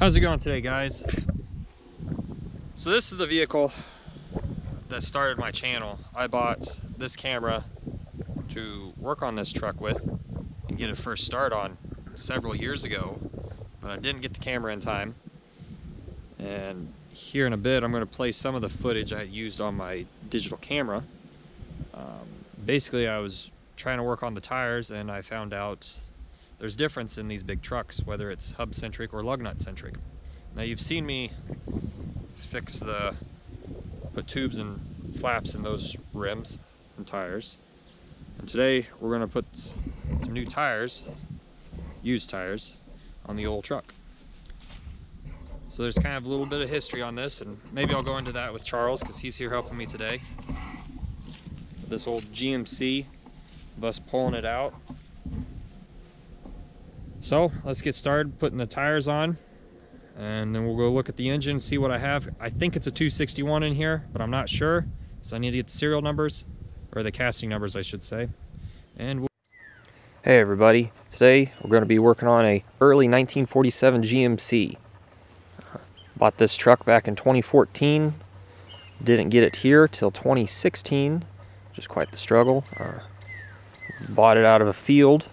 How's it going today, guys? So this is the vehicle that started my channel. I bought this camera to work on this truck with and get a first start on several years ago, but I didn't get the camera in time. And here in a bit I'm going to play some of the footage I used on my digital camera. Basically I was trying to work on the tires and I found out there's difference in these big trucks, whether it's hub centric or lug nut centric. Now you've seen me put tubes and flaps in those rims and tires. And today we're going to put some new tires, used tires, on the old truck. So there's kind of a little bit of history on this, and maybe I'll go into that with Charles because he's here helping me today. This old GMC, of us pulling it out. So let's get started putting the tires on, and then we'll go look at the engine, see what I have. I think it's a 261 in here, but I'm not sure, so I need to get the serial numbers, or the casting numbers I should say. And hey everybody, today we're going to be working on a early 1947 GMC. Bought this truck back in 2014, didn't get it here till 2016, which is quite the struggle. Bought it out of a field.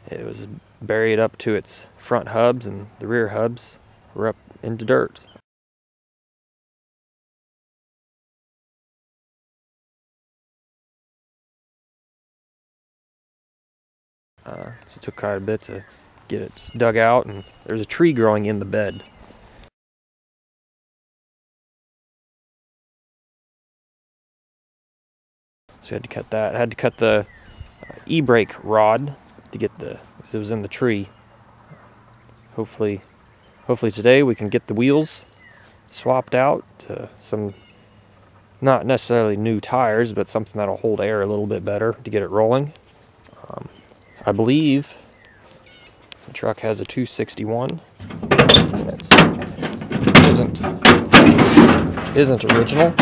It was buried up to its front hubs, and the rear hubs were up into dirt. So it took quite a bit to get it dug out, and there's a tree growing in the bed. So we had to cut that. I had to cut the e-brake rod to get because it was in the tree. Hopefully today we can get the wheels swapped out to some, not necessarily new tires, but something that'll hold air a little bit better to get it rolling. I believe the truck has a 261. It isn't original.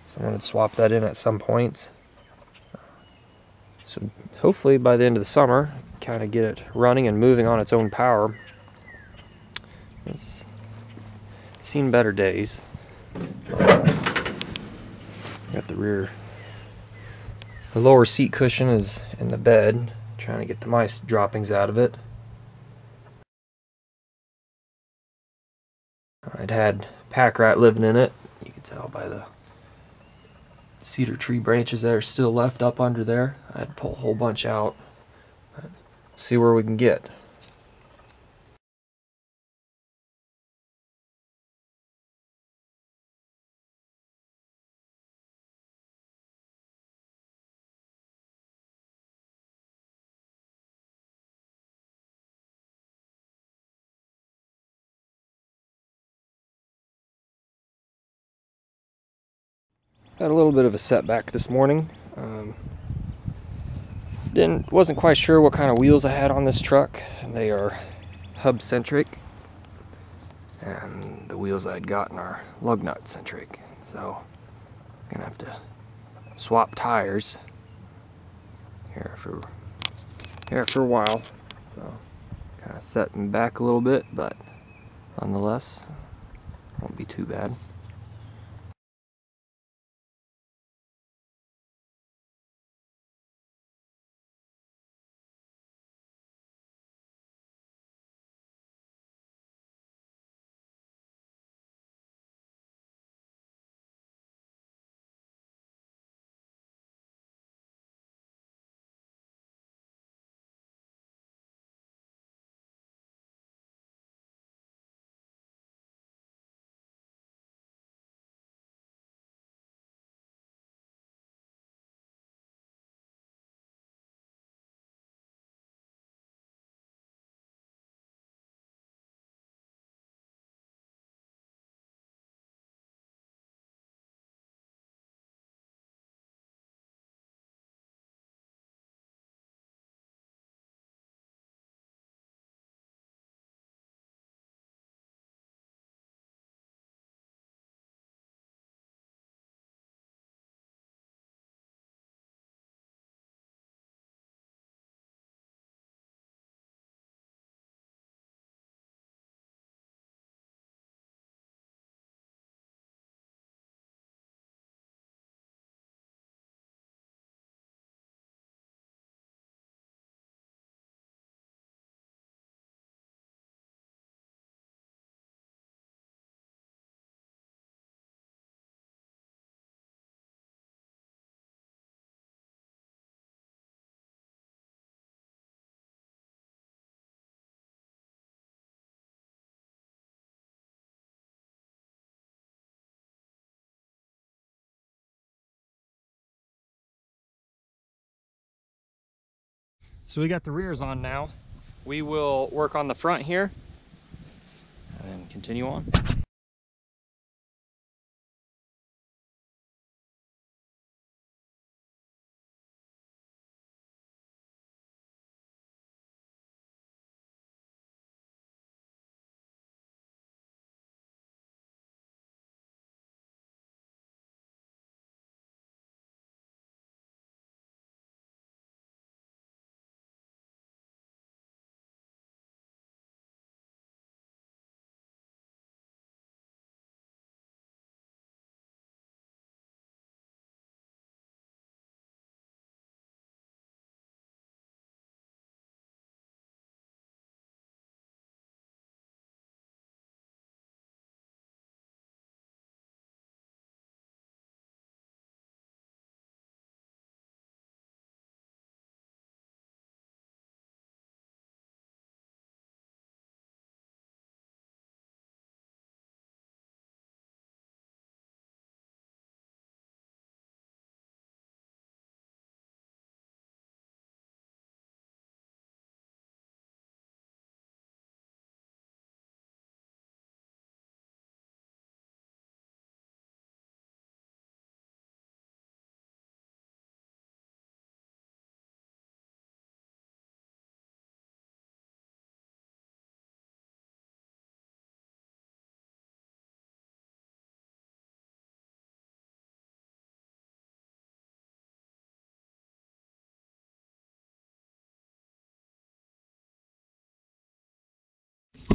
Someone would swap that in at some point. So hopefully by the end of the summer, kind of get it running and moving on its own power. It's seen better days. Got the lower seat cushion is in the bed, trying to get the mice droppings out of it. It had pack rat living in it. You can tell by the cedar tree branches that are still left up under there. I had to pull a whole bunch out. See where we can get. Had a little bit of a setback this morning. Wasn't quite sure what kind of wheels I had on this truck. They are hub centric, and the wheels I'd gotten are lug nut centric. So I'm gonna have to swap tires here for a while. So kind of setting back a little bit, but nonetheless won't be too bad. So we got the rears on now. We will work on the front here and continue on.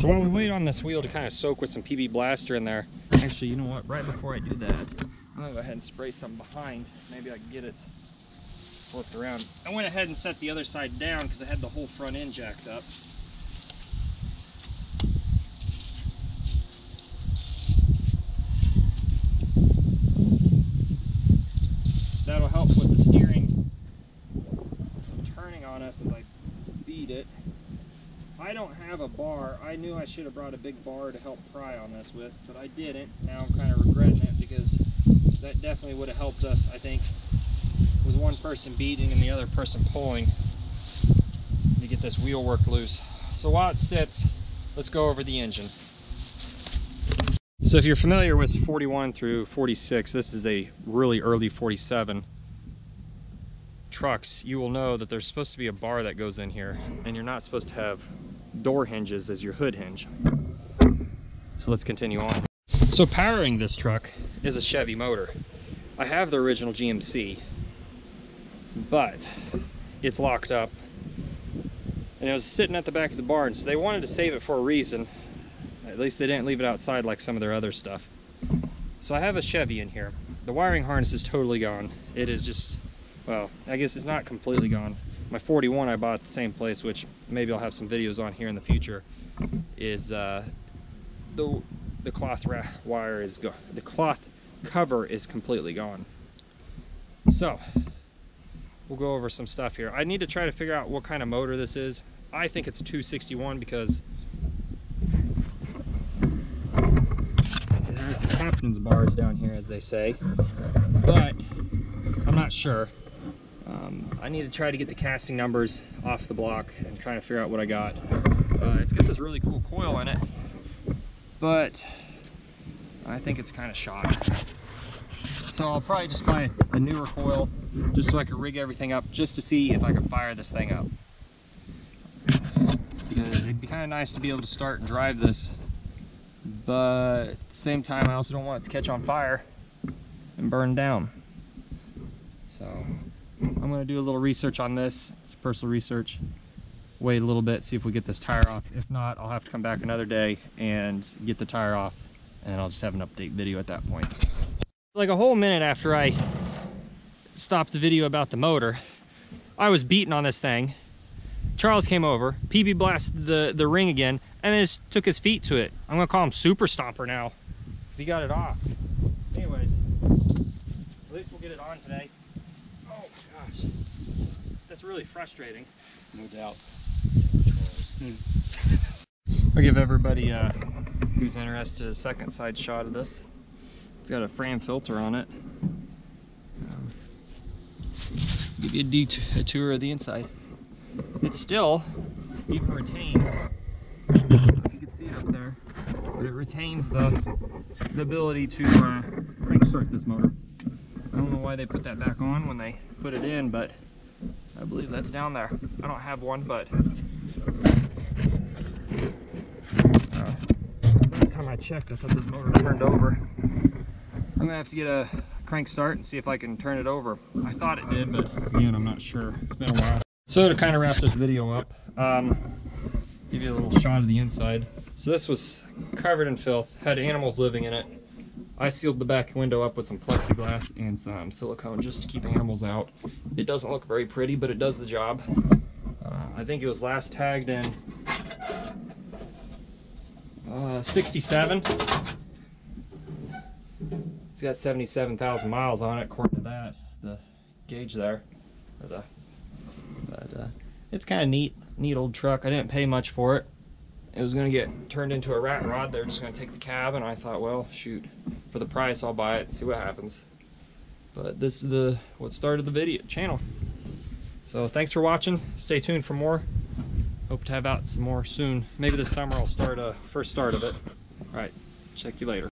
So while we wait on this wheel to kind of soak with some PB Blaster in there, actually, you know what, right before I do that, I'm gonna go ahead and spray some behind. Maybe I can get it flipped around. I went ahead and set the other side down because I had the whole front end jacked up. That'll help with the steering turning on us as I beat it. I don't have a bar. I knew I should have brought a big bar to help pry on this with, but I didn't. Now I'm kind of regretting it because that definitely would have helped us, I think, with one person beating and the other person pulling to get this wheel work loose. So while it sits, let's go over the engine. So if you're familiar with 41 through 46, this is a really early 47 trucks, you will know that there's supposed to be a bar that goes in here, and you're not supposed to have door hinges as your hood hinge. So let's continue on. So powering this truck is a Chevy motor. I have the original GMC, but it's locked up and it was sitting at the back of the barn, so they wanted to save it for a reason. At least they didn't leave it outside like some of their other stuff. So I have a Chevy in here. The wiring harness is totally gone. It is just, well, I guess it's not completely gone. My 41 I bought at the same place, which maybe I'll have some videos on here in the future, is the cloth wire is gone. The cloth cover is completely gone. So we'll go over some stuff here. I need to try to figure out what kind of motor this is. I think it's a 261 because it has the captain's bars down here, as they say, but I'm not sure. I need to try to get the casting numbers off the block and try to figure out what I got. It's got this really cool coil in it, but I think it's kind of shot. So I'll probably just buy a newer coil just so I can rig everything up just to see if I can fire this thing up. Because it'd be kind of nice to be able to start and drive this, but at the same time I also don't want it to catch on fire and burn down. So I'm going to do a little research on this. It's personal research. Wait a little bit, see if we get this tire off. If not, I'll have to come back another day and get the tire off, and I'll just have an update video at that point. Like a whole minute after I stopped the video about the motor, I was beating on this thing. Charles came over, PB blasted the ring again, and then just took his feet to it. I'm going to call him Super Stomper now because he got it off. Anyways, at least we'll get it on today. Oh gosh, that's really frustrating. No doubt. I'll give everybody who's interested a second side shot of this. It's got a frame filter on it. Give you a tour of the inside. it still even retains, I don't know if you can see it up there, but it retains the ability to crank start this motor. I don't know why they put that back on when they put it in, but I believe that's down there. I don't have one, but last time I checked, I thought this motor turned over. I'm gonna have to get a crank start and see if I can turn it over. I thought it did, but again, I'm not sure. It's been a while. So to kind of wrap this video up, give you a little shot of the inside. So this was covered in filth, had animals living in it. I sealed the back window up with some plexiglass and some silicone just to keep animals out. It doesn't look very pretty, but it does the job. I think it was last tagged in 67. It's got 77,000 miles on it, according to that, the gauge there. But it's kind of neat old truck. I didn't pay much for it. It was gonna get turned into a rat rod. They're just gonna take the cab, and I thought, well, shoot, for the price, I'll buy it and see what happens. But this is what started the video channel. So thanks for watching. Stay tuned for more. Hope to have out some more soon. Maybe this summer I'll start a first start of it. All right, check you later.